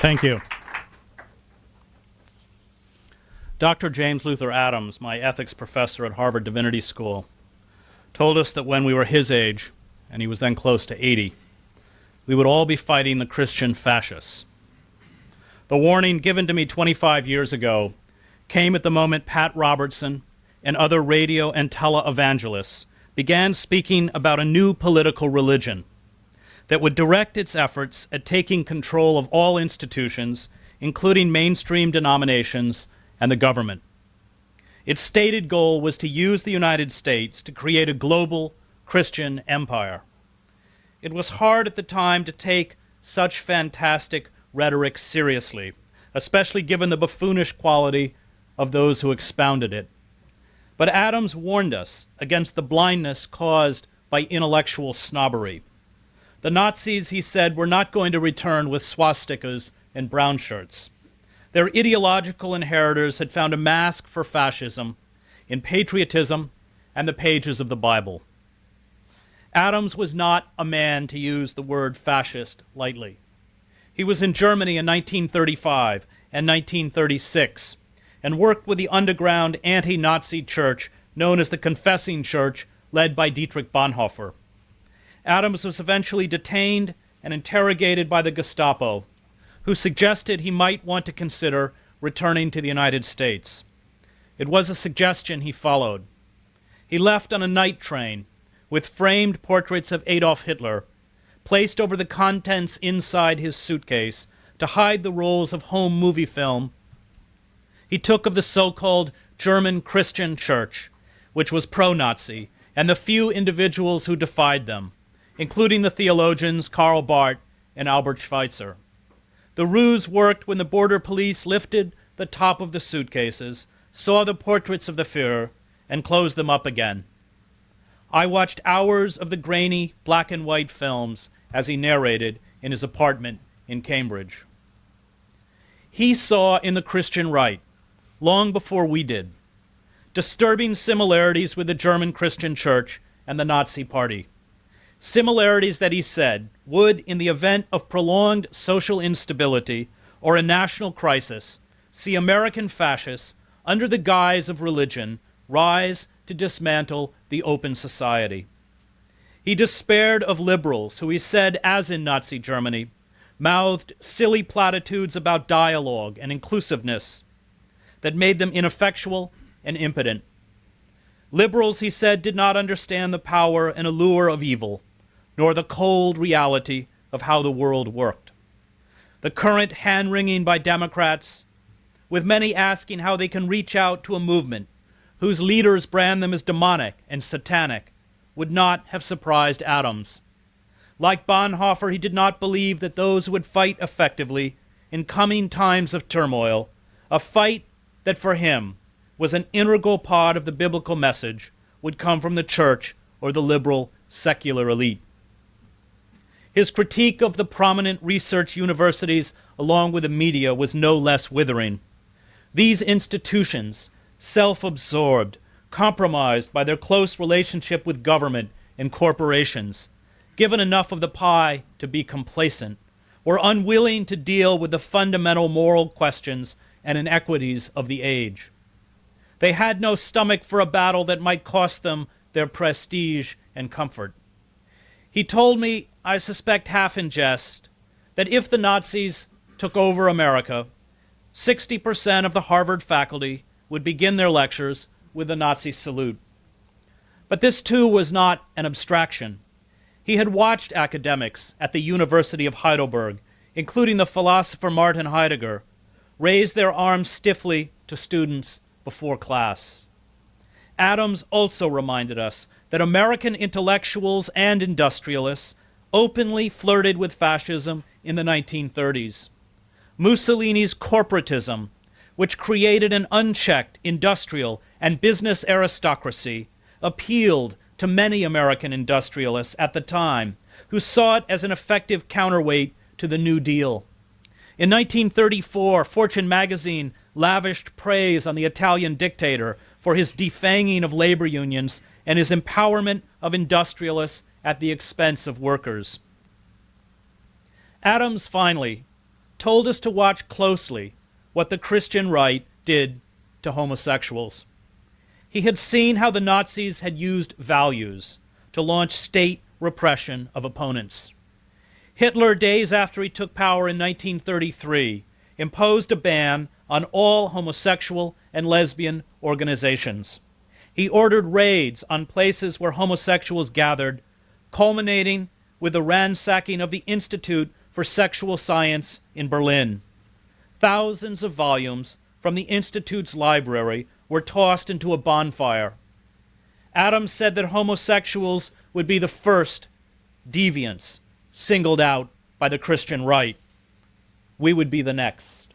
Thank you. Dr. James Luther Adams, my ethics professor at Harvard Divinity School, told us that when we were his age, and he was then close to 80, we would all be fighting the Christian fascists. The warning given to me 25 years ago came at the moment Pat Robertson and other radio and tele-evangelists began speaking about a new political religion that would direct its efforts at taking control of all institutions, including mainstream denominations and the government. Its stated goal was to use the United States to create a global Christian empire. It was hard at the time to take such fantastic rhetoric seriously, especially given the buffoonish quality of those who expounded it. But Adams warned us against the blindness caused by intellectual snobbery. The Nazis, he said, were not going to return with swastikas and brown shirts. Their ideological inheritors had found a mask for fascism in patriotism and the pages of the Bible. Adams was not a man to use the word fascist lightly. He was in Germany in 1935 and 1936 and worked with the underground anti-Nazi church known as the Confessing Church, led by Dietrich Bonhoeffer. Adams was eventually detained and interrogated by the Gestapo, who suggested he might want to consider returning to the United States. It was a suggestion he followed. He left on a night train with framed portraits of Adolf Hitler, placed over the contents inside his suitcase to hide the rolls of home movie film he took of the so-called German Christian Church, which was pro-Nazi, and the few individuals who defied them, including the theologians Karl Barth and Albert Schweitzer. The ruse worked when the border police lifted the top of the suitcases, saw the portraits of the Führer, and closed them up again. I watched hours of the grainy black and white films as he narrated in his apartment in Cambridge. He saw in the Christian right, long before we did, disturbing similarities with the German Christian Church and the Nazi Party. Similarities that he said would, in the event of prolonged social instability or a national crisis, see American fascists, under the guise of religion, rise to dismantle the open society. He despaired of liberals who, he said, as in Nazi Germany, mouthed silly platitudes about dialogue and inclusiveness that made them ineffectual and impotent. Liberals, he said, did not understand the power and allure of evil, nor the cold reality of how the world worked. The current hand-wringing by Democrats, with many asking how they can reach out to a movement whose leaders brand them as demonic and satanic, would not have surprised Adams. Like Bonhoeffer, he did not believe that those who would fight effectively in coming times of turmoil, a fight that for him was an integral part of the biblical message, would come from the church or the liberal secular elite. His critique of the prominent research universities along with the media was no less withering. These institutions, self-absorbed, compromised by their close relationship with government and corporations, given enough of the pie to be complacent, were unwilling to deal with the fundamental moral questions and inequities of the age. They had no stomach for a battle that might cost them their prestige and comfort. He told me, I suspect half in jest, that if the Nazis took over America, 60% of the Harvard faculty would begin their lectures with the Nazi salute. But this too was not an abstraction. He had watched academics at the University of Heidelberg, including the philosopher Martin Heidegger, raise their arms stiffly to students before class. Adams also reminded us that American intellectuals and industrialists openly flirted with fascism in the 1930s. Mussolini's corporatism, which created an unchecked industrial and business aristocracy, appealed to many American industrialists at the time, who saw it as an effective counterweight to the New Deal. In 1934, Fortune magazine lavished praise on the Italian dictator for his defanging of labor unions and his empowerment of industrialists at the expense of workers. Adams finally told us to watch closely what the Christian right did to homosexuals. He had seen how the Nazis had used values to launch state repression of opponents. Hitler, days after he took power in 1933, imposed a ban on all homosexual and lesbian organizations. He ordered raids on places where homosexuals gathered, culminating with the ransacking of the Institute for Sexual Science in Berlin. Thousands of volumes from the Institute's library were tossed into a bonfire. Adams said that homosexuals would be the first deviants singled out by the Christian right. We would be the next.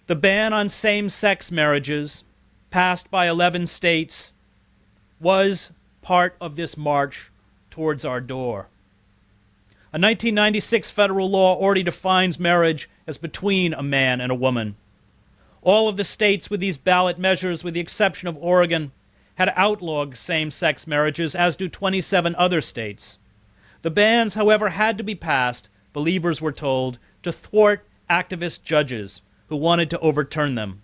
The ban on same-sex marriages, passed by 11 states, was part of this march towards our door. A 1996 federal law already defines marriage as between a man and a woman. All of the states with these ballot measures, with the exception of Oregon, had outlawed same-sex marriages, as do 27 other states. The bans, however, had to be passed, believers were told, to thwart activist judges who wanted to overturn them.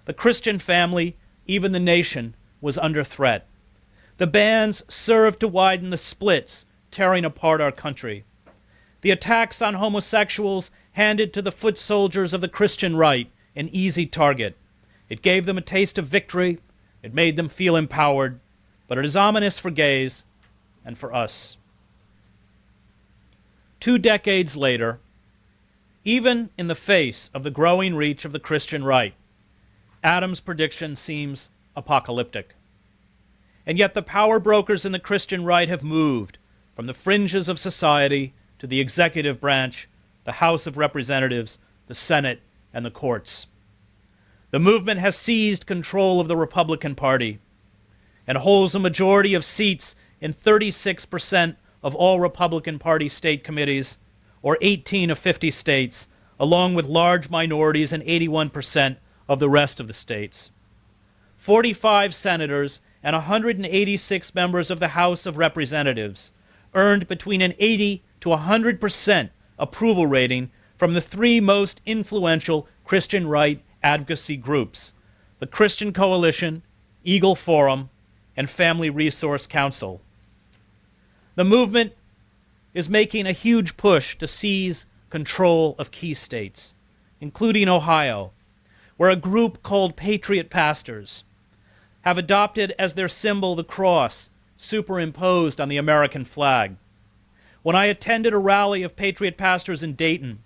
The Christian family, even the nation, was under threat. The bans served to widen the splits, tearing apart our country. The attacks on homosexuals handed to the foot soldiers of the Christian right an easy target. It gave them a taste of victory. It made them feel empowered. But it is ominous for gays and for us. 2 decades later, even in the face of the growing reach of the Christian right, Adams' prediction seems apocalyptic. And yet the power brokers in the Christian right have moved from the fringes of society to the executive branch, the House of Representatives, the Senate, and the courts. The movement has seized control of the Republican Party and holds a majority of seats in 36% of all Republican Party state committees, or 18 of 50 states, along with large minorities in 81% of the rest of the states. 45 senators and 186 members of the House of Representatives earned between an 80 to 100% approval rating from the 3 most influential Christian right advocacy groups: the Christian Coalition, Eagle Forum, and Family Resource Council. The movement is making a huge push to seize control of key states, including Ohio, where a group called Patriot Pastors have adopted as their symbol the cross superimposed on the American flag. When I attended a rally of Patriot Pastors in Dayton,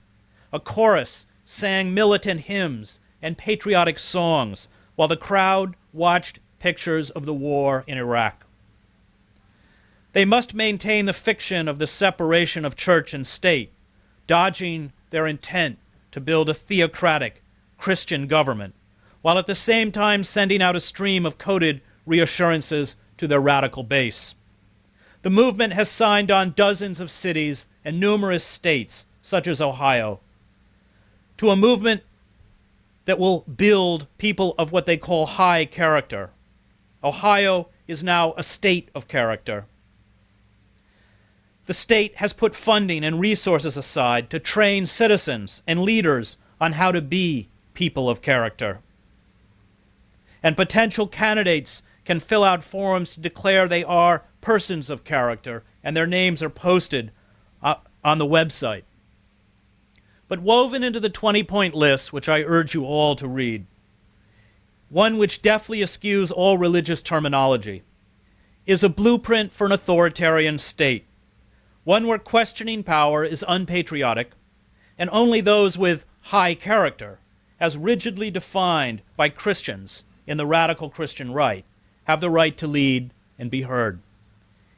a chorus sang militant hymns and patriotic songs while the crowd watched pictures of the war in Iraq. They must maintain the fiction of the separation of church and state, dodging their intent to build a theocratic Christian government, while at the same time sending out a stream of coded reassurances to their radical base. The movement has signed on dozens of cities and numerous states, such as Ohio, to a movement that will build people of what they call high character. Ohio is now a state of character. The state has put funding and resources aside to train citizens and leaders on how to be people of character. And potential candidates can fill out forms to declare they are persons of character, and their names are posted on the website. But woven into the 20-point list, which I urge you all to read, one which deftly eschews all religious terminology, is a blueprint for an authoritarian state, one where questioning power is unpatriotic, and only those with high character, as rigidly defined by Christians in the radical Christian right, have the right to lead and be heard.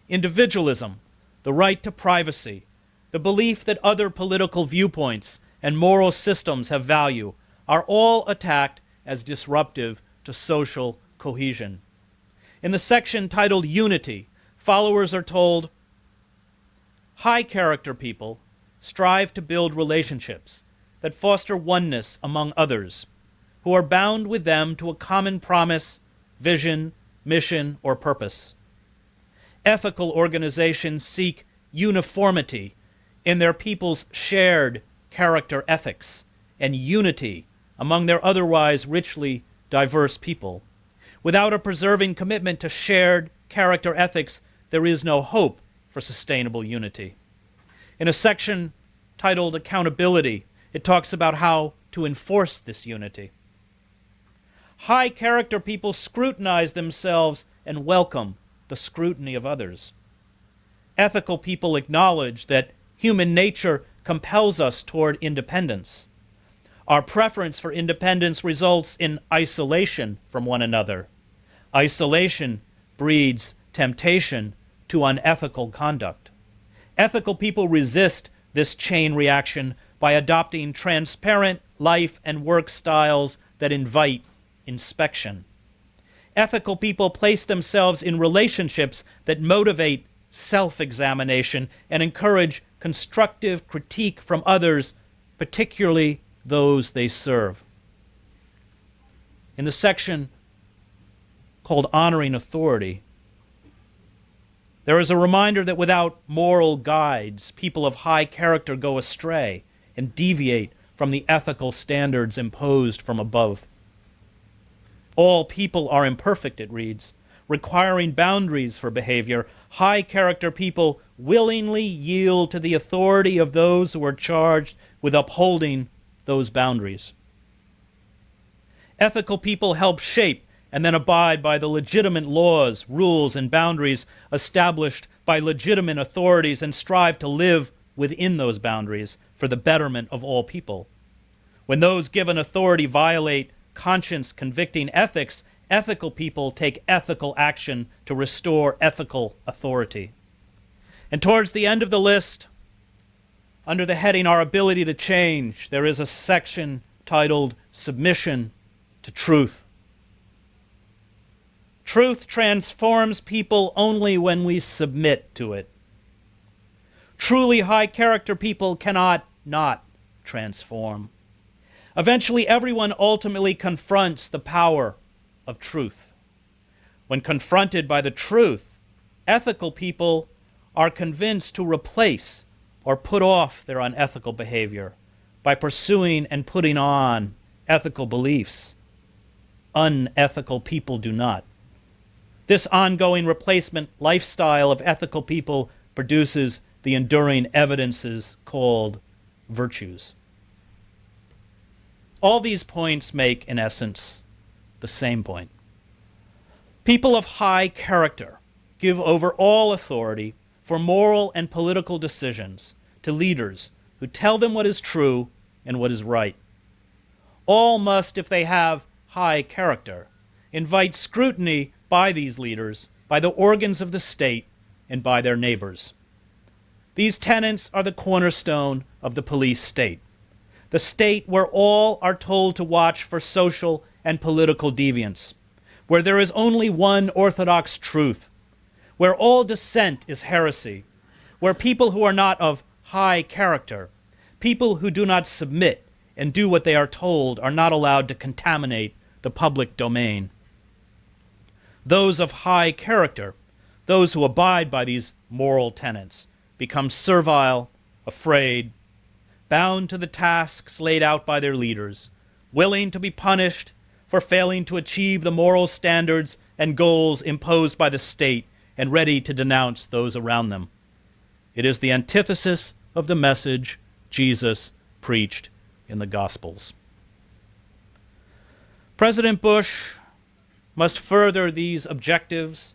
Individualism, the right to privacy, the belief that other political viewpoints and moral systems have value, are all attacked as disruptive to social cohesion. In the section titled Unity, followers are told, high character people strive to build relationships that foster oneness among others, who are bound with them to a common promise, vision, mission, or purpose. Ethical organizations seek uniformity in their people's shared character ethics and unity among their otherwise richly diverse people. Without a preserving commitment to shared character ethics, there is no hope for sustainable unity. In a section titled Accountability, it talks about how to enforce this unity. High character people scrutinize themselves and welcome the scrutiny of others. Ethical people acknowledge that human nature compels us toward independence. Our preference for independence results in isolation from one another. Isolation breeds temptation to unethical conduct. Ethical people resist this chain reaction by adopting transparent life and work styles that invite inspection. Ethical people place themselves in relationships that motivate self-examination and encourage constructive critique from others, particularly those they serve. In the section called Honoring Authority, there is a reminder that without moral guides, people of high character go astray and deviate from the ethical standards imposed from above. All people are imperfect, it reads, requiring boundaries for behavior. High character people willingly yield to the authority of those who are charged with upholding those boundaries. Ethical people help shape and then abide by the legitimate laws, rules, and boundaries established by legitimate authorities and strive to live within those boundaries for the betterment of all people. When those given authority violate conscience-convicting ethics, ethical people take ethical action to restore ethical authority. And towards the end of the list, under the heading Our Ability to Change, there is a section titled Submission to Truth. Truth transforms people only when we submit to it. Truly high-character people cannot not transform. Eventually, everyone ultimately confronts the power of truth. When confronted by the truth, ethical people are convinced to replace or put off their unethical behavior by pursuing and putting on ethical beliefs. Unethical people do not. This ongoing replacement lifestyle of ethical people produces the enduring evidences called virtues. All these points make, in essence, the same point. People of high character give over all authority for moral and political decisions to leaders who tell them what is true and what is right. All must, if they have high character, invite scrutiny by these leaders, by the organs of the state, and by their neighbors. These tenets are the cornerstone of the police state. The state where all are told to watch for social and political deviance, where there is only one orthodox truth, where all dissent is heresy, where people who are not of high character, people who do not submit and do what they are told, are not allowed to contaminate the public domain. Those of high character, those who abide by these moral tenets, become servile, afraid, bound to the tasks laid out by their leaders, willing to be punished for failing to achieve the moral standards and goals imposed by the state, and ready to denounce those around them. It is the antithesis of the message Jesus preached in the Gospels. President Bush must further these objectives,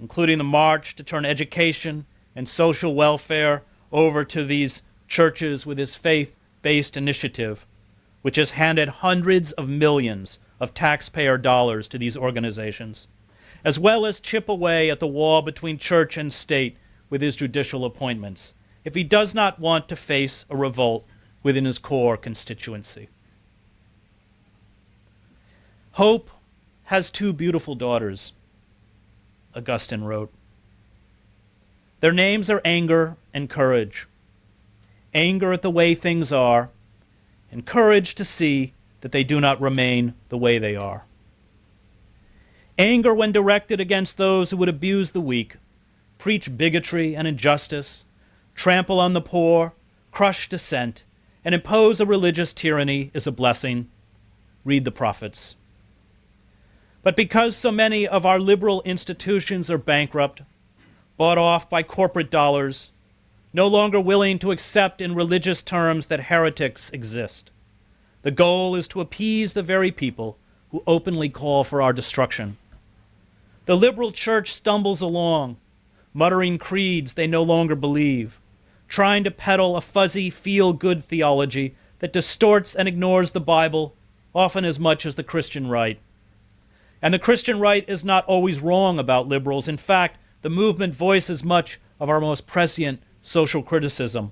including the march to turn education and social welfare over to these churches with his faith-based initiative, which has handed hundreds of millions of taxpayer dollars to these organizations, as well as chip away at the wall between church and state with his judicial appointments, if he does not want to face a revolt within his core constituency. Hope has two beautiful daughters, Augustine wrote. Their names are anger and courage. Anger at the way things are, and courage to see that they do not remain the way they are. Anger when directed against those who would abuse the weak, preach bigotry and injustice, trample on the poor, crush dissent, and impose a religious tyranny is a blessing. Read the prophets. But because so many of our liberal institutions are bankrupt, bought off by corporate dollars, no longer willing to accept in religious terms that heretics exist, the goal is to appease the very people who openly call for our destruction. The liberal church stumbles along, muttering creeds they no longer believe, trying to peddle a fuzzy, feel-good theology that distorts and ignores the Bible often as much as the Christian right. And the Christian right is not always wrong about liberals. In fact, the movement voices much of our most prescient social criticism.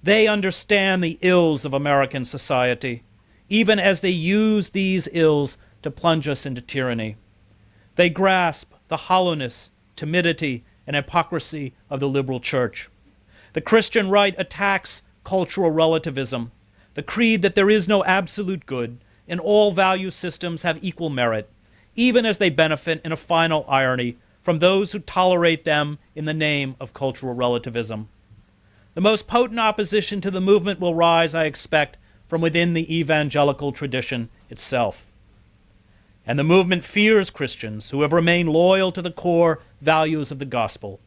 They understand the ills of American society, even as they use these ills to plunge us into tyranny. They grasp the hollowness, timidity, and hypocrisy of the liberal church. The Christian right attacks cultural relativism, the creed that there is no absolute good and all value systems have equal merit, even as they benefit in a final irony from those who tolerate them in the name of cultural relativism. The most potent opposition to the movement will rise, I expect, from within the evangelical tradition itself. And the movement fears Christians who have remained loyal to the core values of the gospel,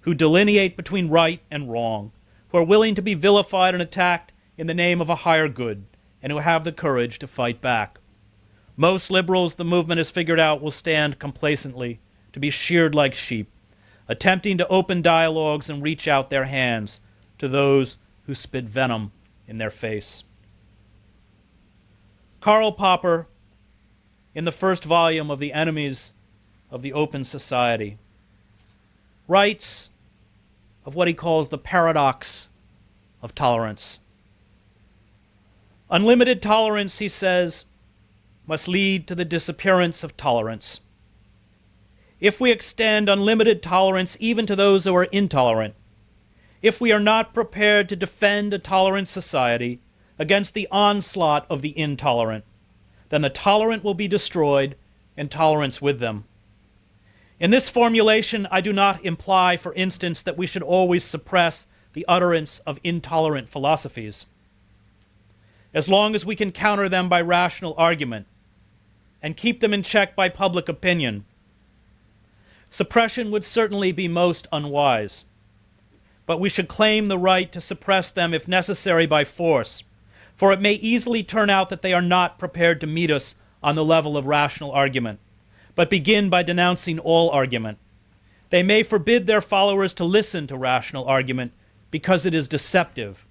who delineate between right and wrong, who are willing to be vilified and attacked in the name of a higher good, and who have the courage to fight back. Most liberals the movement has figured out will stand complacently, to be sheared like sheep, attempting to open dialogues and reach out their hands to those who spit venom in their face. Karl Popper, in the first volume of The Enemies of the Open Society, writes of what he calls the paradox of tolerance. Unlimited tolerance, he says, must lead to the disappearance of tolerance. If we extend unlimited tolerance even to those who are intolerant, if we are not prepared to defend a tolerant society against the onslaught of the intolerant, then the tolerant will be destroyed and tolerance with them. In this formulation, I do not imply, for instance, that we should always suppress the utterance of intolerant philosophies. As long as we can counter them by rational argument and keep them in check by public opinion, suppression would certainly be most unwise. But we should claim the right to suppress them if necessary by force, for it may easily turn out that they are not prepared to meet us on the level of rational argument, but begin by denouncing all argument. They may forbid their followers to listen to rational argument because it is deceptive,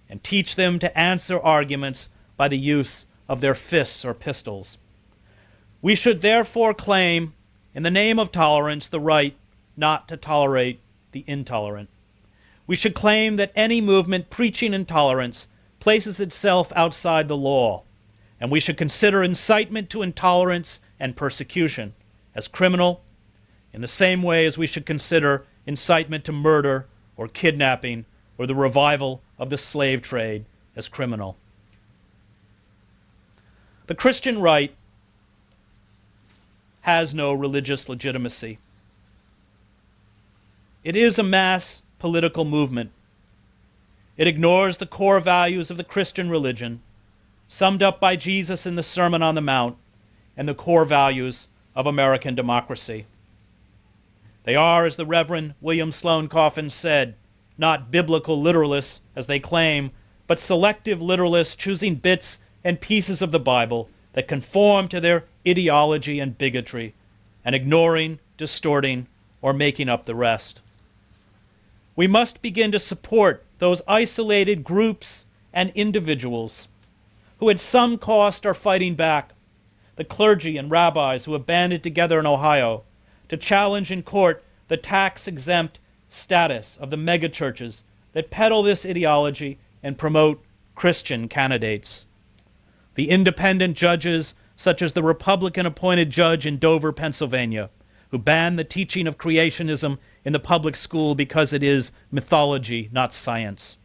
and teach them to answer arguments by the use of their fists or pistols. We should therefore claim, in the name of tolerance, the right not to tolerate the intolerant. We should claim that any movement preaching intolerance places itself outside the law, and we should consider incitement to intolerance and persecution as criminal in the same way as we should consider incitement to murder or kidnapping or the revival of the slave trade as criminal. The Christian right has no religious legitimacy. It is a mass political movement. It ignores the core values of the Christian religion, summed up by Jesus in the Sermon on the Mount, and the core values of American democracy. They are, as the Reverend William Sloane Coffin said, not biblical literalists, as they claim, but selective literalists choosing bits and pieces of the Bible that conform to their ideology and bigotry, and ignoring, distorting, or making up the rest. We must begin to support those isolated groups and individuals who at some cost are fighting back, the clergy and rabbis who have banded together in Ohio to challenge in court the tax-exempt status of the megachurches that peddle this ideology and promote Christian candidates. The independent judges, such as the Republican-appointed judge in Dover, Pennsylvania, who banned the teaching of creationism in the public school because it is mythology, not science.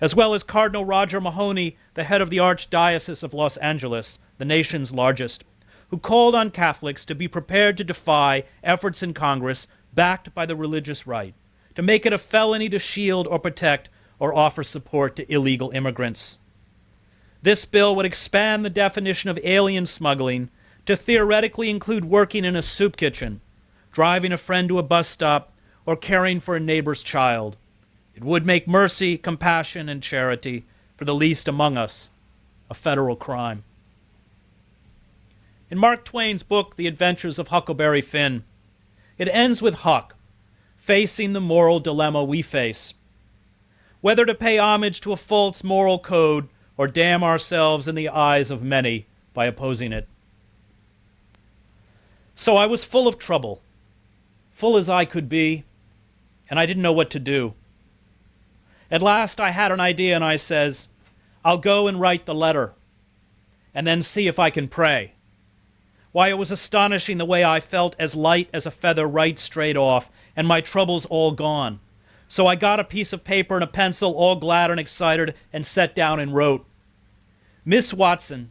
As well as Cardinal Roger Mahony, the head of the Archdiocese of Los Angeles, the nation's largest, who called on Catholics to be prepared to defy efforts in Congress backed by the religious right, to make it a felony to shield or protect or offer support to illegal immigrants. This bill would expand the definition of alien smuggling to theoretically include working in a soup kitchen, driving a friend to a bus stop, or caring for a neighbor's child. It would make mercy, compassion, and charity for the least among us a federal crime. In Mark Twain's book, The Adventures of Huckleberry Finn, it ends with Huck facing the moral dilemma we face. Whether to pay homage to a false moral code or damn ourselves in the eyes of many by opposing it. So I was full of trouble, full as I could be, and I didn't know what to do. At last I had an idea, and I says, I'll go and write the letter, and then see if I can pray. Why, it was astonishing the way I felt as light as a feather right straight off, and my troubles all gone. So I got a piece of paper and a pencil, all glad and excited, and sat down and wrote, Miss Watson,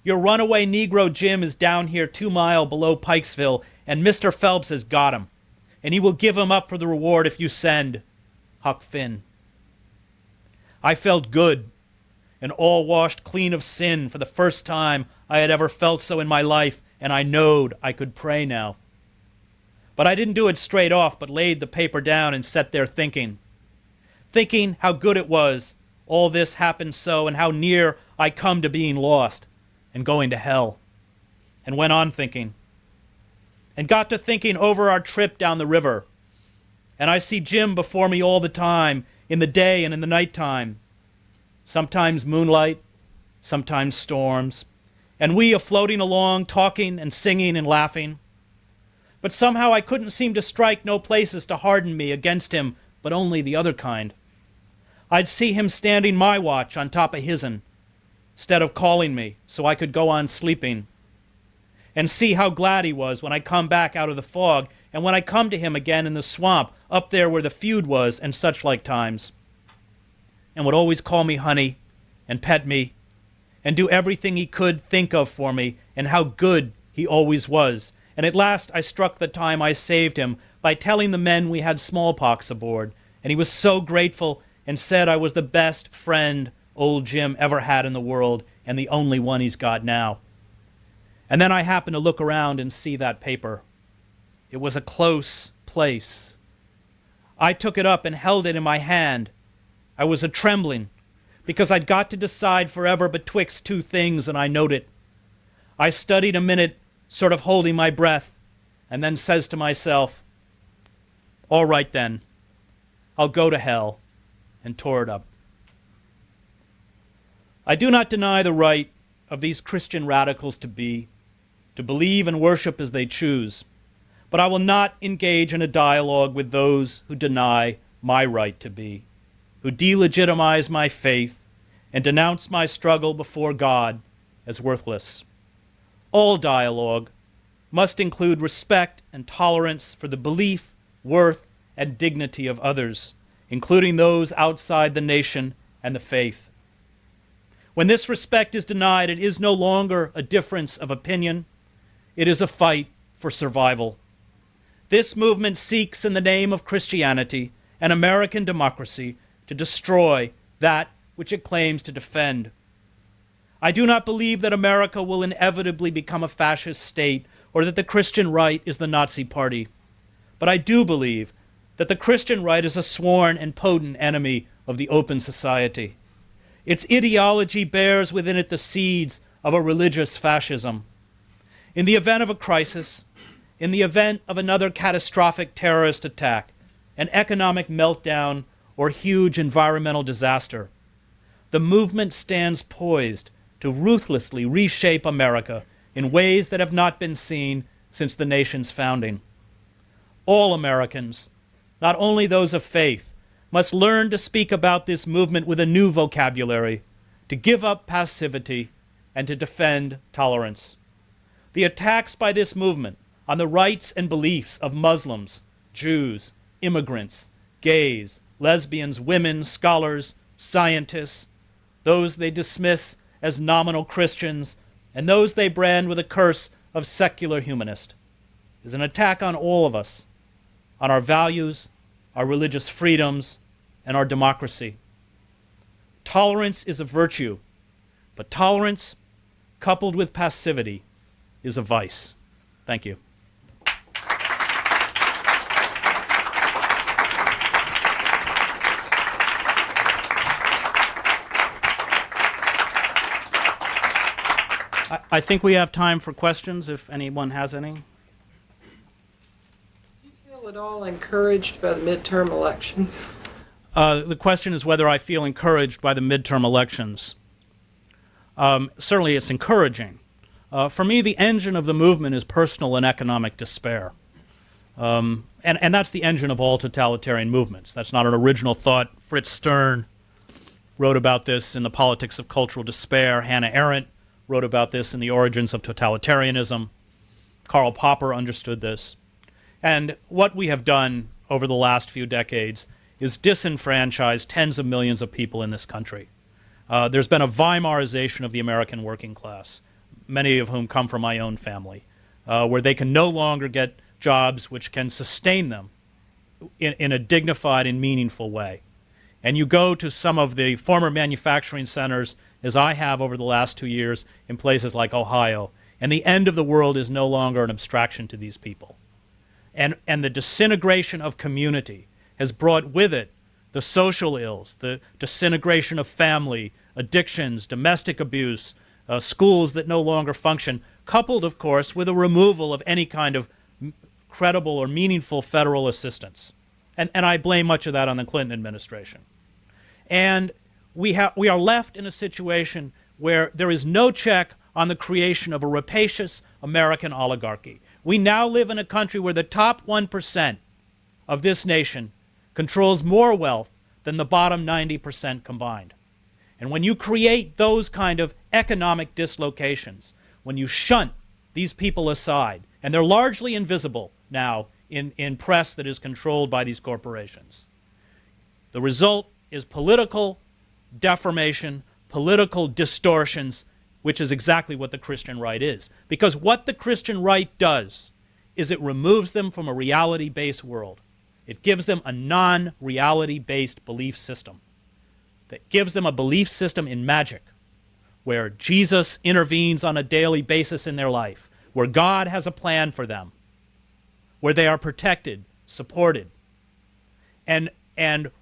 your runaway Negro Jim is down here 2 miles below Pikesville, and Mr. Phelps has got him, and he will give him up for the reward if you send Huck Finn. I felt good, and all washed clean of sin for the first time I had ever felt so in my life, and I knowed I could pray now. But I didn't do it straight off, but laid the paper down and sat there thinking how good it was all this happened so, and how near I come to being lost and going to hell. And went on thinking, and got to thinking over our trip down the river. And I see Jim before me all the time, in the day and in the nighttime. Sometimes moonlight, sometimes storms, and we a-floating along, talking and singing and laughing. But somehow I couldn't seem to strike no places to harden me against him, but only the other kind. I'd see him standing my watch on top of his'n, instead of calling me so I could go on sleeping. And see how glad he was when I come back out of the fog, and when I come to him again in the swamp, up there where the feud was, and such like times. And would always call me honey, and pet me, and do everything he could think of for me, and how good he always was. And at last I struck the time I saved him by telling the men we had smallpox aboard, and he was so grateful and said I was the best friend old Jim ever had in the world, and the only one he's got now. And then I happened to look around and see that paper. It was a close place. I took it up and held it in my hand. I was a-trembling, because I'd got to decide forever betwixt two things, and I knowed it. I studied a minute, sort of holding my breath, and then says to myself, all right then, I'll go to hell, and tore it up. I do not deny the right of these Christian radicals to believe and worship as they choose, but I will not engage in a dialogue with those who deny my right to be, who delegitimize my faith and denounce my struggle before God as worthless. All dialogue must include respect and tolerance for the belief, worth, and dignity of others, including those outside the nation and the faith. When this respect is denied, it is no longer a difference of opinion. It is a fight for survival. This movement seeks, in the name of Christianity and American democracy, to destroy that which it claims to defend. I do not believe that America will inevitably become a fascist state or that the Christian right is the Nazi Party. But I do believe that the Christian right is a sworn and potent enemy of the open society. Its ideology bears within it the seeds of a religious fascism. In the event of a crisis, in the event of another catastrophic terrorist attack, an economic meltdown, or huge environmental disaster, the movement stands poised to ruthlessly reshape America in ways that have not been seen since the nation's founding. All Americans, not only those of faith, must learn to speak about this movement with a new vocabulary, to give up passivity, and to defend tolerance. The attacks by this movement on the rights and beliefs of Muslims, Jews, immigrants, gays, lesbians, women, scholars, scientists, those they dismiss as nominal Christians, and those they brand with a curse of secular humanist, is an attack on all of us, on our values, our religious freedoms, and our democracy. Tolerance is a virtue, But tolerance, coupled with passivity, is a vice. Thank you. I think we have time for questions if anyone has any. Do you feel at all encouraged by the midterm elections? The question is whether I feel encouraged by the midterm elections. Certainly it's encouraging. For me, the engine of the movement is personal and economic despair. And that's the engine of all totalitarian movements. That's not an original thought. Fritz Stern wrote about this in The Politics of Cultural Despair. Hannah Arendt wrote about this in The Origins of Totalitarianism. Karl Popper understood this. And what we have done over the last few decades is disenfranchise tens of millions of people in this country. There's been a Weimarization of the American working class, many of whom come from my own family, where they can no longer get jobs which can sustain them in a dignified and meaningful way. And you go to some of the former manufacturing centers, as I have over the last 2 years, in places like Ohio, and the end of the world is no longer an abstraction to these people. And the disintegration of community has brought with it the social ills, the disintegration of family, addictions, domestic abuse, schools that no longer function, coupled, of course, with a removal of any kind of credible or meaningful federal assistance. And I blame much of that on the Clinton administration. And we are left in a situation where there is no check on the creation of a rapacious American oligarchy. We now live in a country where the top 1% of this nation controls more wealth than the bottom 90% combined. And when you create those kind of economic dislocations, when you shunt these people aside, and they're largely invisible now in press that is controlled by these corporations, the result is political deformation, political distortions, which is exactly what the Christian right is. Because what the Christian right does is it removes them from a reality-based world. It gives them a non-reality-based belief system that gives them a belief system in magic, where Jesus intervenes on a daily basis in their life, where God has a plan for them, where they are protected, supported. And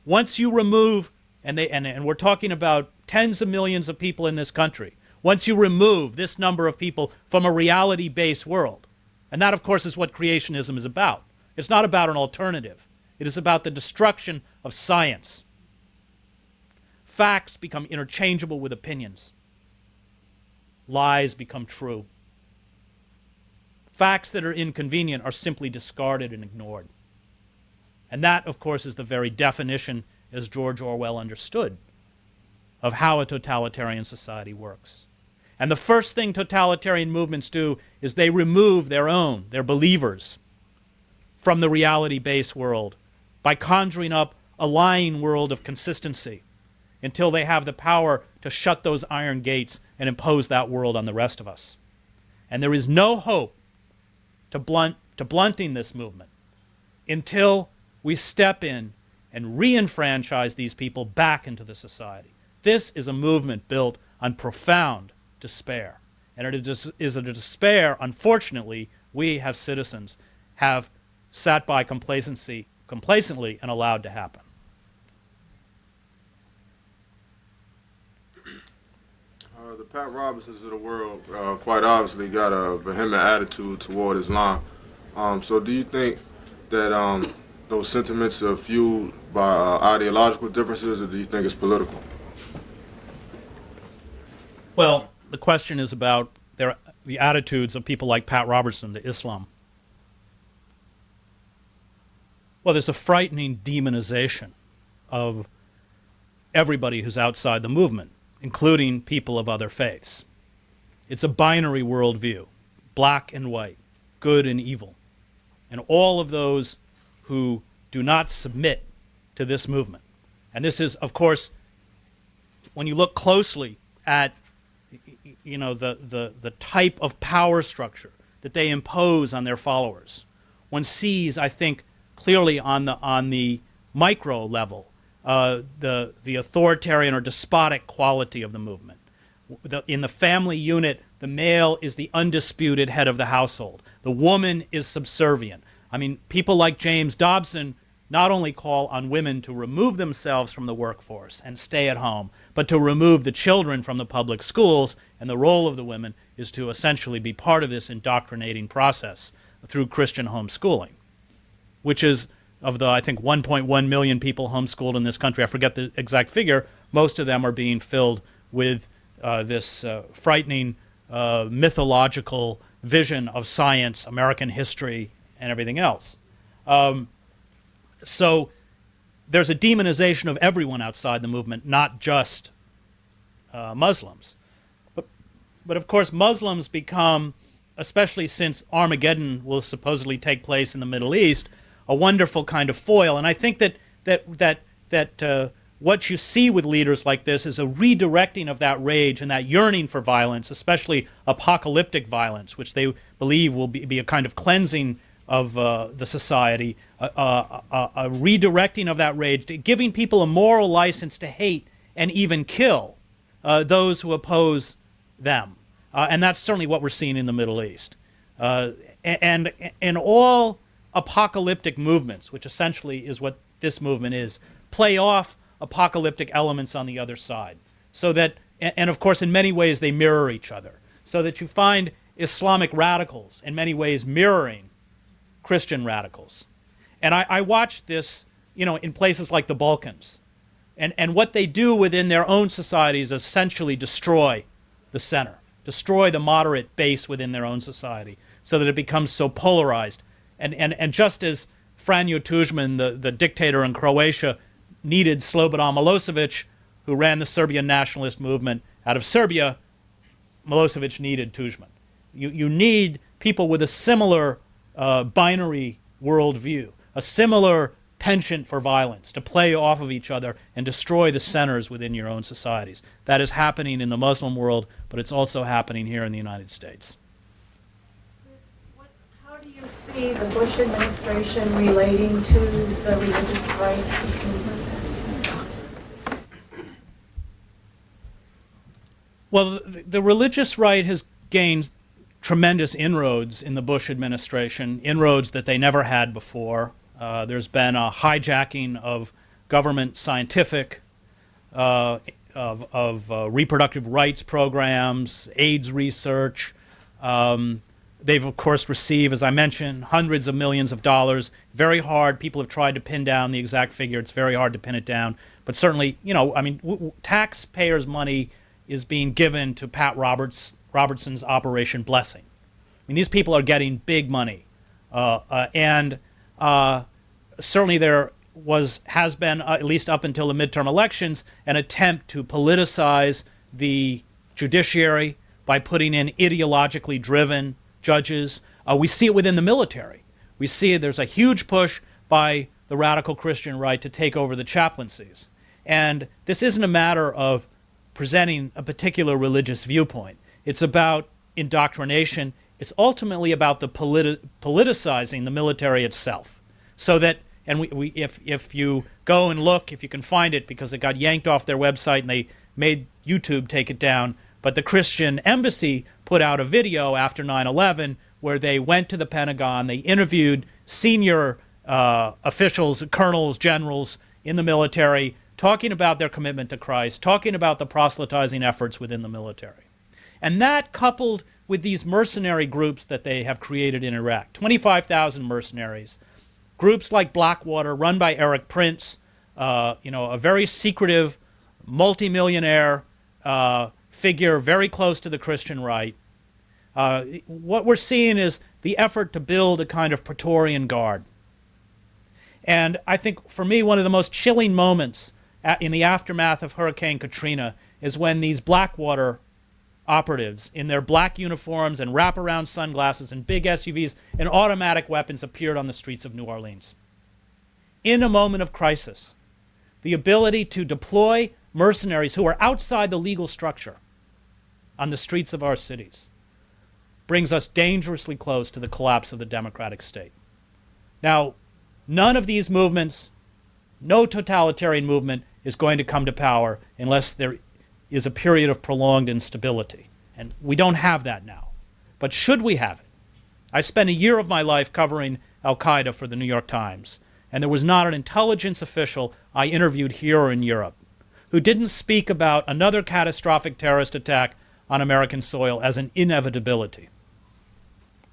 once you remove, and we're talking about tens of millions of people in this country, once you remove this number of people from a reality-based world, and that, of course, is what creationism is about. It's not about an alternative. It is about the destruction of science. Facts become interchangeable with opinions. Lies become true. Facts that are inconvenient are simply discarded and ignored. And that, of course, is the very definition, as George Orwell understood, of how a totalitarian society works. And the first thing totalitarian movements do is they remove their believers, from the reality-based world by conjuring up a lying world of consistency until they have the power to shut those iron gates and impose that world on the rest of us. And there is no hope to blunting this movement until we step in and re-enfranchise these people back into the society. This is a movement built on profound despair. And it is a despair, unfortunately, we as citizens have sat by complacently and allowed to happen. The Pat Robertsons of the world quite obviously got a vehement attitude toward Islam. So do you think that those sentiments are fueled by ideological differences, or do you think it's political? Well, the question is about the attitudes of people like Pat Robertson to Islam. Well, there's a frightening demonization of everybody who's outside the movement, including people of other faiths. It's a binary worldview, black and white, good and evil. And all of those who do not submit to this movement. And this is, of course, when you look closely at the type of power structure that they impose on their followers, one sees, I think, clearly on the micro level, the authoritarian or despotic quality of the movement. In the family unit, the male is the undisputed head of the household. The woman is subservient. I mean, people like James Dobson not only call on women to remove themselves from the workforce and stay at home, but to remove the children from the public schools, and the role of the women is to essentially be part of this indoctrinating process through Christian homeschooling, which is, of the, I think, 1.1 million people homeschooled in this country, I forget the exact figure, most of them are being filled with this frightening mythological vision of science, American history, and everything else. So there's a demonization of everyone outside the movement, not just Muslims. But of course, Muslims become, especially since Armageddon will supposedly take place in the Middle East, a wonderful kind of foil. And I think that what you see with leaders like this is a redirecting of that rage and that yearning for violence, especially apocalyptic violence, which they believe will be a kind of cleansing of the society, a redirecting of that rage, giving people a moral license to hate and even kill those who oppose them. And that's certainly what we're seeing in the Middle East. And in all apocalyptic movements, which essentially is what this movement is, play off apocalyptic elements on the other side. So that, and of course in many ways they mirror each other. So that you find Islamic radicals in many ways mirroring Christian radicals. And I watched this, in places like the Balkans. And what they do within their own societies is essentially destroy the center, destroy the moderate base within their own society, so that it becomes so polarized. And just as Franjo Tuđman, the dictator in Croatia, needed Slobodan Milosevic, who ran the Serbian nationalist movement out of Serbia, Milosevic needed Tuđman. You need people with a similar binary worldview, a similar penchant for violence, to play off of each other and destroy the centers within your own societies. That is happening in the Muslim world, but it's also happening here in the United States. How do you see the Bush administration relating to the religious right movement? Well, the religious right has gained tremendous inroads in the Bush administration, inroads that they never had before. There's been a hijacking of government scientific, of reproductive rights programs, AIDS research. They've, of course, received, as I mentioned, hundreds of millions of dollars. Very hard. People have tried to pin down the exact figure. It's very hard to pin it down. But certainly, taxpayers' money is being given to Pat Robertson's Operation Blessing. I mean, these people are getting big money. Certainly there has been, at least up until the midterm elections, an attempt to politicize the judiciary by putting in ideologically driven judges. We see it within the military. We see there's a huge push by the radical Christian right to take over the chaplaincies. And this isn't a matter of presenting a particular religious viewpoint. It's about indoctrination. It's ultimately about the politicizing the military itself. So that, and if you go and look, if you can find it, because it got yanked off their website and they made YouTube take it down, but the Christian Embassy put out a video after 9/11 where they went to the Pentagon, they interviewed senior officials, colonels, generals in the military, talking about their commitment to Christ, talking about the proselytizing efforts within the military. And that, coupled with these mercenary groups that they have created in Iraq, 25,000 mercenaries, groups like Blackwater, run by Eric Prince, a very secretive, multimillionaire figure very close to the Christian right. What we're seeing is the effort to build a kind of Praetorian Guard. And I think, for me, one of the most chilling moments in the aftermath of Hurricane Katrina is when these Blackwater operatives in their black uniforms and wraparound sunglasses and big SUVs and automatic weapons appeared on the streets of New Orleans. In a moment of crisis, the ability to deploy mercenaries who are outside the legal structure on the streets of our cities brings us dangerously close to the collapse of the democratic state. Now, none of these movements, no totalitarian movement, is going to come to power unless there is a period of prolonged instability. And we don't have that now. But should we have it? I spent a year of my life covering Al-Qaeda for the New York Times, and there was not an intelligence official I interviewed here or in Europe who didn't speak about another catastrophic terrorist attack on American soil as an inevitability.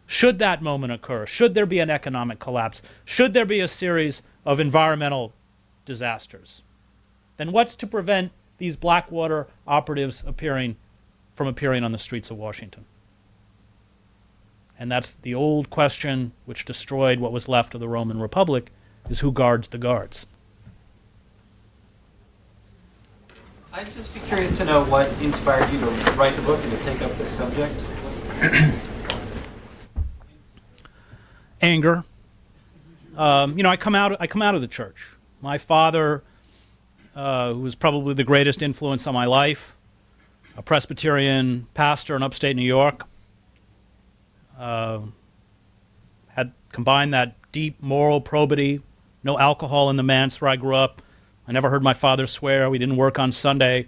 Should that moment occur, should there be an economic collapse, should there be a series of environmental disasters, then what's to prevent these Blackwater operatives from appearing on the streets of Washington? And that's the old question which destroyed what was left of the Roman Republic, is who guards the guards? I'd just be curious to know what inspired you to write the book and to take up this subject. Anger. I come out of the church. My father, who was probably the greatest influence on my life, a Presbyterian pastor in upstate New York, had combined that deep moral probity, no alcohol in the manse where I grew up. I never heard my father swear. We didn't work on Sunday.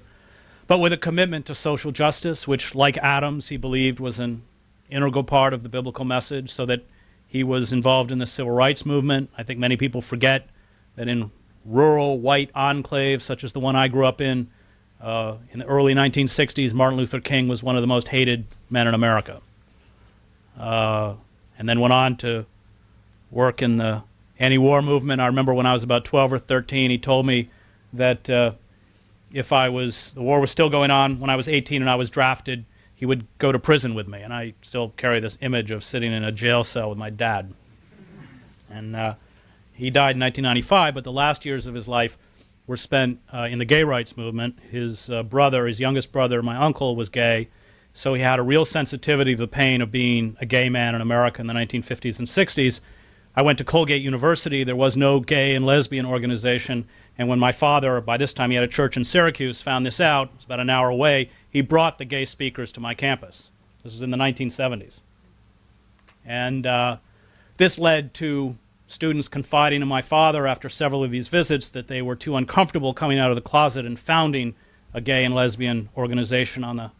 But with a commitment to social justice, which, like Adams, he believed was an integral part of the biblical message, so that he was involved in the civil rights movement. I think many people forget that in rural white enclaves, such as the one I grew up in the early 1960s, Martin Luther King was one of the most hated men in America. And then went on to work in the anti-war movement. I remember when I was about 12 or 13, he told me that if the war was still going on when I was 18 and I was drafted, he would go to prison with me. And I still carry this image of sitting in a jail cell with my dad. And he died in 1995, but the last years of his life were spent in the gay rights movement. His youngest brother, my uncle, was gay, so he had a real sensitivity to the pain of being a gay man in America in the 1950s and 60s. I went to Colgate University. There was no gay and lesbian organization. And when my father, by this time he had a church in Syracuse, found this out, it was about an hour away, he brought the gay speakers to my campus. This was in the 1970s. And this led to students confiding in my father after several of these visits that they were too uncomfortable coming out of the closet and founding a gay and lesbian organization on the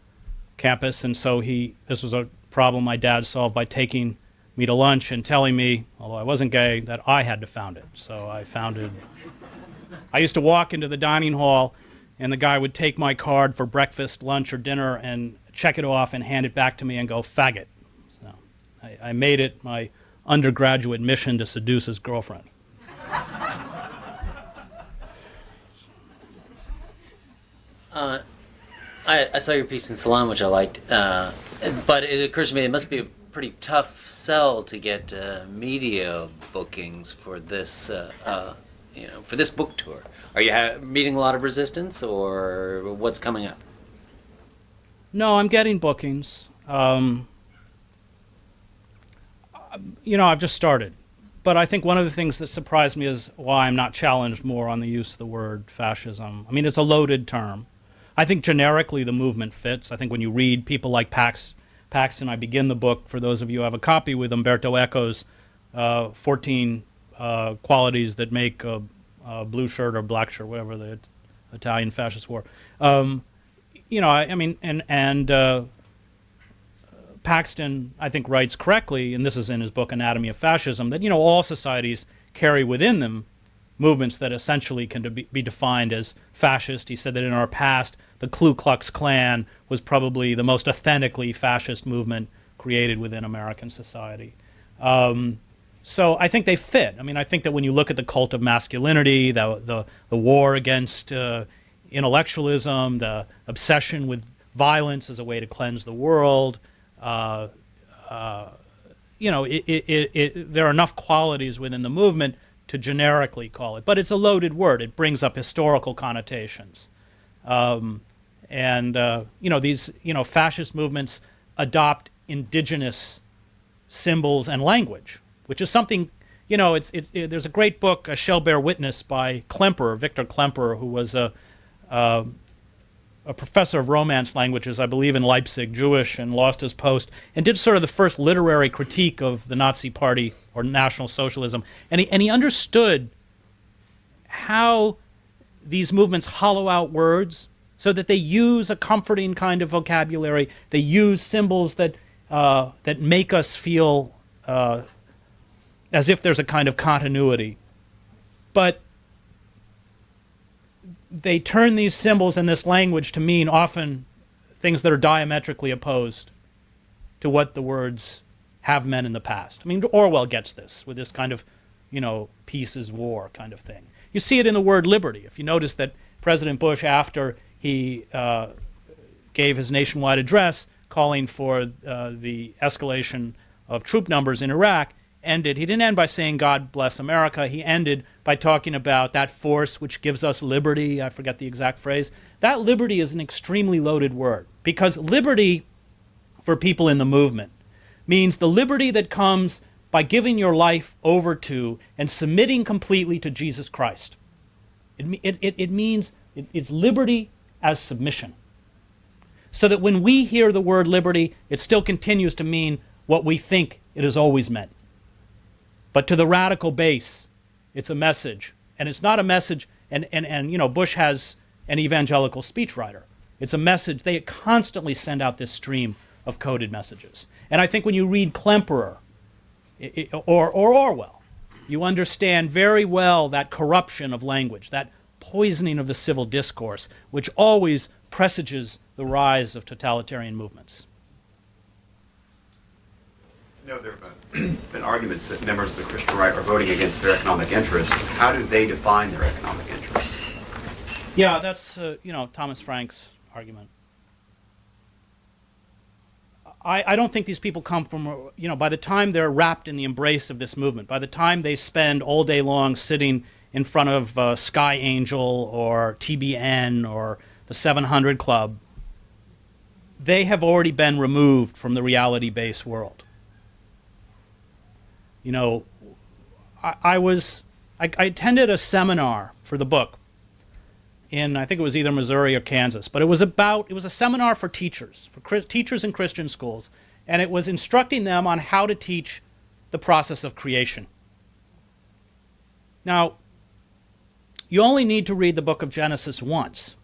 campus. And so this was a problem my dad solved by taking me to lunch and telling me, although I wasn't gay, that I had to found it. So I used to walk into the dining hall, and the guy would take my card for breakfast, lunch, or dinner and check it off and hand it back to me and go, faggot. So I made it my undergraduate mission to seduce his girlfriend. I saw your piece in Salon, which I liked, but it occurs to me it must be a pretty tough sell to get media bookings for this, for this book tour. Are you meeting a lot of resistance, or what's coming up? No, I'm getting bookings. I've just started. But I think one of the things that surprised me is why I'm not challenged more on the use of the word fascism. I mean, it's a loaded term. I think generically the movement fits. I think when you read people like Paxton, I begin the book, for those of you who have a copy, with Umberto Eco's 14 qualities that make a blue shirt or black shirt, whatever the Italian fascist wore. Paxton, I think, writes correctly, and this is in his book Anatomy of Fascism, that all societies carry within them movements that essentially can be defined as fascist. He said that in our past, the Ku Klux Klan was probably the most authentically fascist movement created within American society. So I think they fit. I mean, I think that when you look at the cult of masculinity, the war against intellectualism, the obsession with violence as a way to cleanse the world, there are enough qualities within the movement to generically call it. But it's a loaded word. It brings up historical connotations. These fascist movements adopt indigenous symbols and language, which is something, there's a great book, A Shall Bear Witness, by Victor Klemperer, who was a professor of Romance languages, I believe in Leipzig, Jewish, and lost his post, and did sort of the first literary critique of the Nazi Party or National Socialism. And he understood how these movements hollow out words so that they use a comforting kind of vocabulary. They use symbols that make us feel as if there's a kind of continuity. But they turn these symbols and this language to mean often things that are diametrically opposed to what the words have meant in the past. I mean, Orwell gets this with this kind of, peace is war kind of thing. You see it in the word liberty. If you notice that President Bush, after he gave his nationwide address calling for the escalation of troop numbers in Iraq, he didn't end by saying God bless America. He ended by talking about that force which gives us liberty. I forget the exact phrase. That liberty is an extremely loaded word, because liberty for people in the movement means the liberty that comes by giving your life over to and submitting completely to Jesus Christ. It means it's liberty as submission. So that when we hear the word liberty, it still continues to mean what we think it has always meant. But to the radical base, it's a message. And it's not a message, and Bush has an evangelical speechwriter. It's a message. They constantly send out this stream of coded messages. And I think when you read Klemperer or Orwell, you understand very well that corruption of language, that poisoning of the civil discourse, which always presages the rise of totalitarian movements. I know there have been arguments that members of the Christian right are voting against their economic interests. How do they define their economic interests? Yeah, that's Thomas Frank's argument. I don't think these people come from, by the time they're wrapped in the embrace of this movement, by the time they spend all day long sitting in front of Sky Angel or TBN or the 700 Club, they have already been removed from the reality-based world. I attended a seminar for the book in, I think it was either Missouri or Kansas, but it was a seminar for teachers in Christian schools, and it was instructing them on how to teach the process of creation. Now, you only need to read the book of Genesis once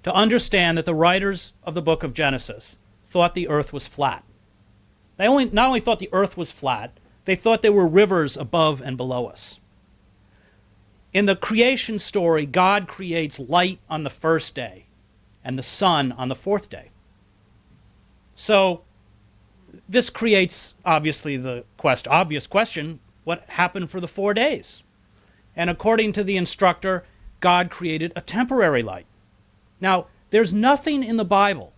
to understand that the writers of the book of Genesis thought the earth was flat. They not only thought the earth was flat, they thought there were rivers above and below us. In the creation story, God creates light on the first day and the sun on the fourth day. So this creates, obviously, the obvious question, what happened for the 4 days? And according to the instructor, God created a temporary light. Now, there's nothing in the Bible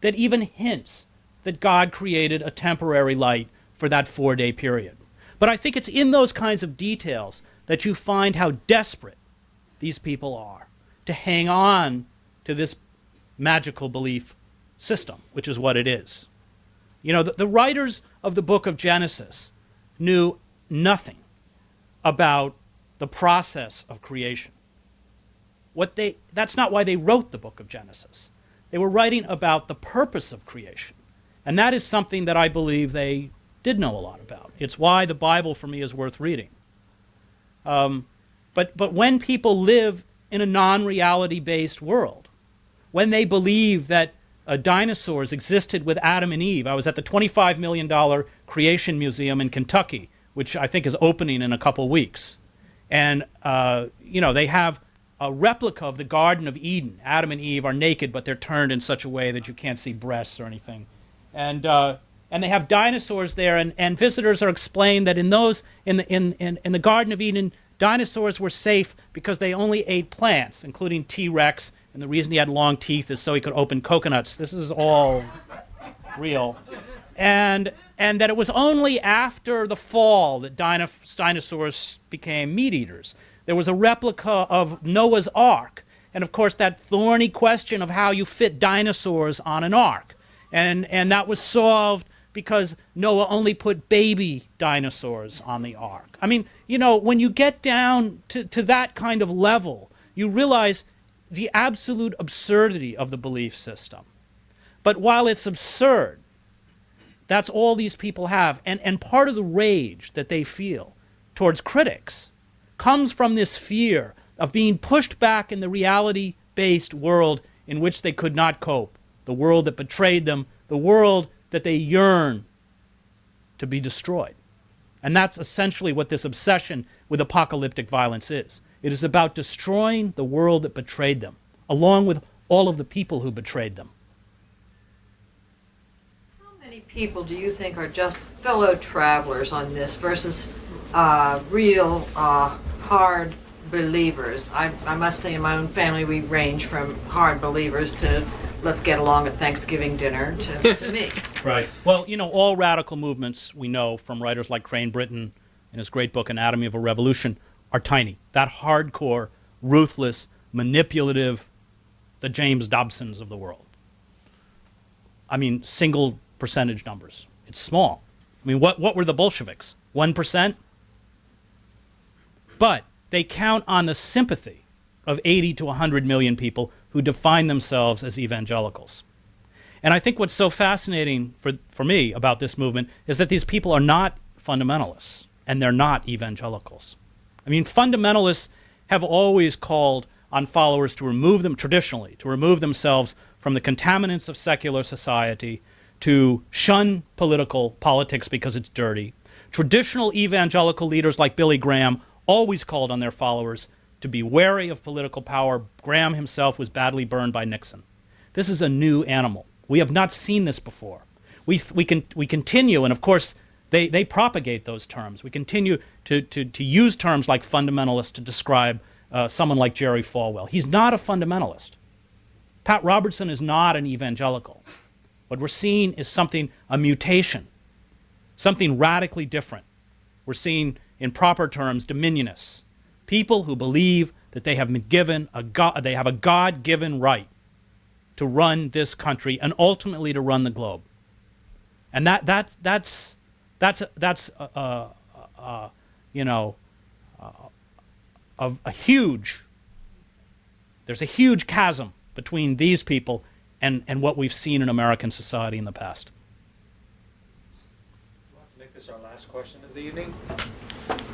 that even hints that God created a temporary light for that 4-day period. But I think it's in those kinds of details that you find how desperate these people are to hang on to this magical belief system, which is what it is. The writers of the book of Genesis knew nothing about the process of creation. That's not why they wrote the book of Genesis. They were writing about the purpose of creation. And that is something that I believe they did know a lot about. It's why the Bible, for me, is worth reading. But when people live in a non-reality-based world, when they believe that dinosaurs existed with Adam and Eve, I was at the $25 million Creation Museum in Kentucky, which I think is opening in a couple weeks. And, they have a replica of the Garden of Eden. Adam and Eve are naked, but they're turned in such a way that you can't see breasts or anything. And they have dinosaurs there, and visitors are explained that in the Garden of Eden, dinosaurs were safe because they only ate plants, including T-Rex, and the reason he had long teeth is so he could open coconuts. This is all real. And that it was only after the fall that dinosaurs became meat eaters. There was a replica of Noah's Ark, and of course that thorny question of how you fit dinosaurs on an ark. And that was solved because Noah only put baby dinosaurs on the ark. I mean, when you get down to that kind of level, you realize the absolute absurdity of the belief system. But while it's absurd, that's all these people have. And part of the rage that they feel towards critics comes from this fear of being pushed back in the reality fact-based world in which they could not cope, the world that betrayed them, the world that they yearn to be destroyed. And that's essentially what this obsession with apocalyptic violence is. It is about destroying the world that betrayed them, along with all of the people who betrayed them. How many people do you think are just fellow travelers on this versus real hard believers? I must say in my own family we range from hard believers to let's get along at Thanksgiving dinner to me. Right. Well, all radical movements we know from writers like Crane Britton in his great book Anatomy of a Revolution are tiny. That hardcore, ruthless, manipulative, the James Dobsons of the world. I mean, single percentage numbers. It's small. I mean, what were the Bolsheviks? 1%? But they count on the sympathy of 80 to 100 million people who define themselves as evangelicals. And I think what's so fascinating for me about this movement is that these people are not fundamentalists, and they're not evangelicals. I mean, fundamentalists have always called on followers to remove them, traditionally, to remove themselves from the contaminants of secular society, to shun politics because it's dirty. Traditional evangelical leaders like Billy Graham always called on their followers to be wary of political power. Graham himself was badly burned by Nixon. This is a new animal. We have not seen this before. We continue, and of course, they propagate those terms. We continue to use terms like fundamentalist to describe someone like Jerry Falwell. He's not a fundamentalist. Pat Robertson is not an evangelical. What we're seeing is a mutation, something radically different. We're seeing, in proper terms, Dominionists, people who believe that they have been given they have a God-given right to run this country and ultimately to run the globe. And that's a huge. There's a huge chasm between these people and what we've seen in American society in the past. Make this our last question of the evening.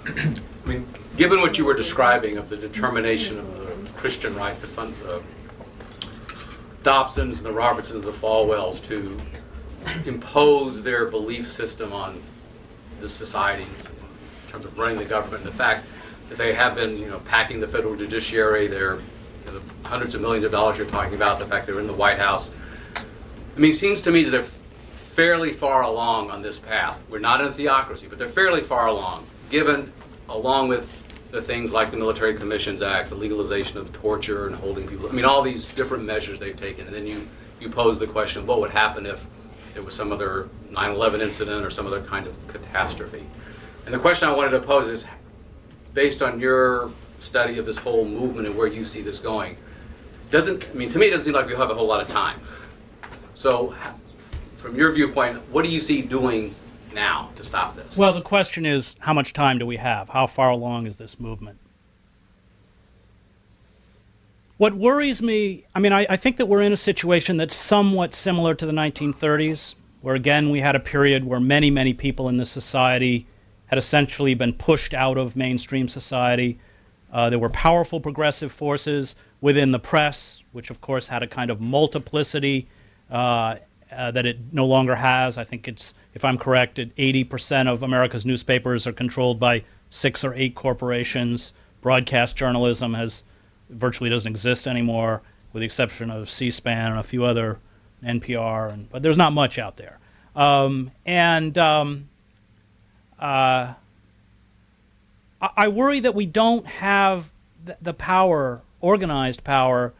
I mean, given what you were describing of the determination of the Christian right, the Dobsons, the Robertsons, the Falwells to impose their belief system on the society in terms of running the government, and the fact that they have been, packing the federal judiciary, they're the hundreds of millions of dollars you're talking about, the fact they're in the White House. I mean, it seems to me that they're fairly far along on this path. We're not in a theocracy, but they're fairly far along, given, along with the things like the Military Commissions Act, the legalization of torture and holding people, I mean, all these different measures they've taken. And then you pose the question of what would happen if there was some other 9/11 incident or some other kind of catastrophe. And the question I wanted to pose is, based on your study of this whole movement and where you see this going, to me it doesn't seem like we have a whole lot of time. So from your viewpoint, what do you see doing now to stop this? Well, the question is, how much time do we have? How far along is this movement? What worries me, I think that we're in a situation that's somewhat similar to the 1930s, where again we had a period where many, many people in this society had essentially been pushed out of mainstream society. There were powerful progressive forces within the press, which of course had a kind of multiplicity that it no longer has. I think it's, if I'm correct, 80% of America's newspapers are controlled by 6 or 8 corporations. Broadcast journalism virtually doesn't exist anymore, with the exception of C-SPAN and a few other, NPR, but there's not much out there. I worry that we don't have the power, organized power,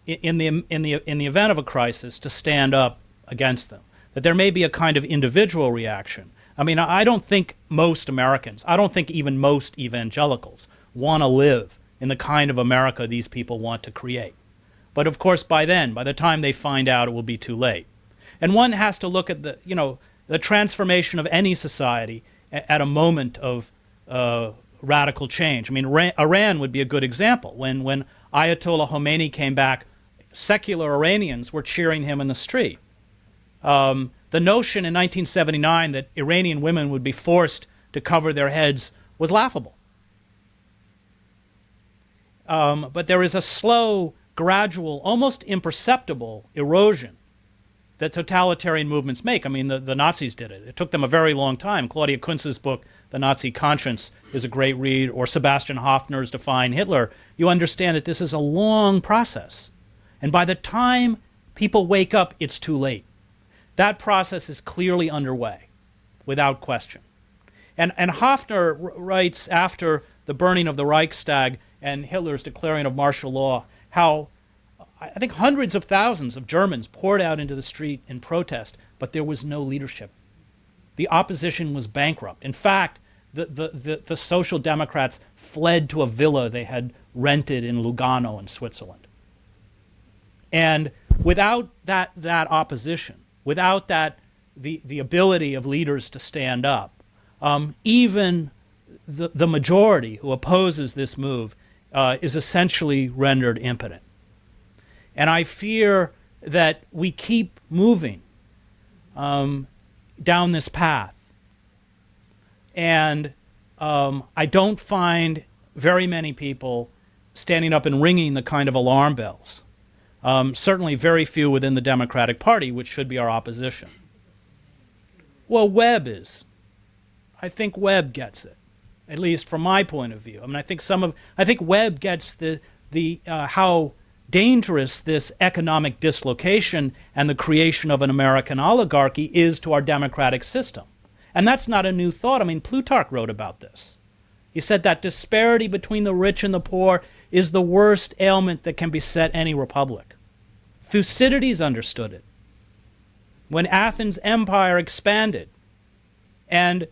in the event of a crisis to stand up against them. That there may be a kind of individual reaction. I don't think most Americans, I don't think even most evangelicals want to live in the kind of America these people want to create. But of course, by the time they find out, it will be too late. And one has to look at the transformation of any society at a moment of radical change. Iran would be a good example. When Ayatollah Khomeini came back, secular Iranians were cheering him in the street. The notion in 1979 that Iranian women would be forced to cover their heads was laughable. But there is a slow gradual, almost imperceptible erosion that totalitarian movements make. I mean, the Nazis did it. It took them a very long time. Claudia Kuntz's book, The Nazi Conscience, is a great read, or Sebastian Hoffner's Define Hitler. You understand that this is a long process. And by the time people wake up, it's too late. That process is clearly underway, without question. And Hoffner writes after the burning of the Reichstag and Hitler's declaring of martial law, how I think hundreds of thousands of Germans poured out into the street in protest, but there was no leadership. The opposition was bankrupt. In fact, the Social Democrats fled to a villa they had rented in Lugano in Switzerland. And without that opposition, without the ability of leaders to stand up, even the majority who opposes this move is essentially rendered impotent. And I fear that we keep moving down this path. And I don't find very many people standing up and ringing the kind of alarm bells. Certainly very few within the Democratic Party, which should be our opposition. Well, Webb is. I think Webb gets it, at least from my point of view. I mean, I think Webb gets the how dangerous this economic dislocation and the creation of an American oligarchy is to our democratic system. And that's not a new thought. I mean, Plutarch wrote about this. He said that disparity between the rich and the poor is the worst ailment that can beset any republic. Thucydides understood it. When Athens' empire expanded and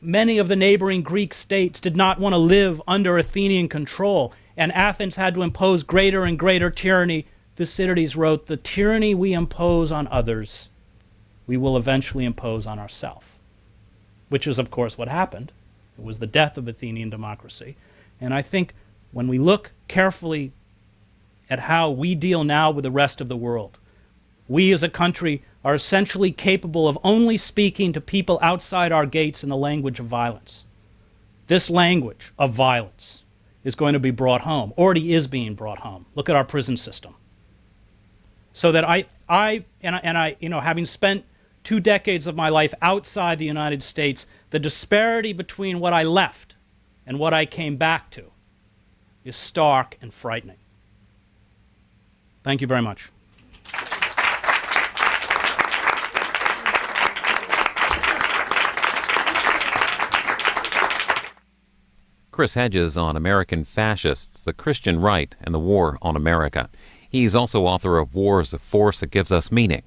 many of the neighboring Greek states did not want to live under Athenian control, and Athens had to impose greater and greater tyranny, Thucydides wrote, "The tyranny we impose on others, we will eventually impose on ourselves," which is, of course, what happened. It was the death of Athenian democracy. And I think when we look carefully at how we deal now with the rest of the world, we as a country are essentially capable of only speaking to people outside our gates in the language of violence. This language of violence is going to be brought home, already is being brought home. Look at our prison system. So that I having spent 2 decades of my life outside the United States, the disparity between what I left and what I came back to is stark and frightening. Thank you very much. Chris Hedges on American Fascists, the Christian Right, and the War on America. He's also author of Wars, a Force That Gives Us Meaning.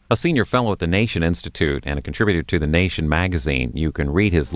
A senior fellow at the Nation Institute and a contributor to The Nation magazine, you can read his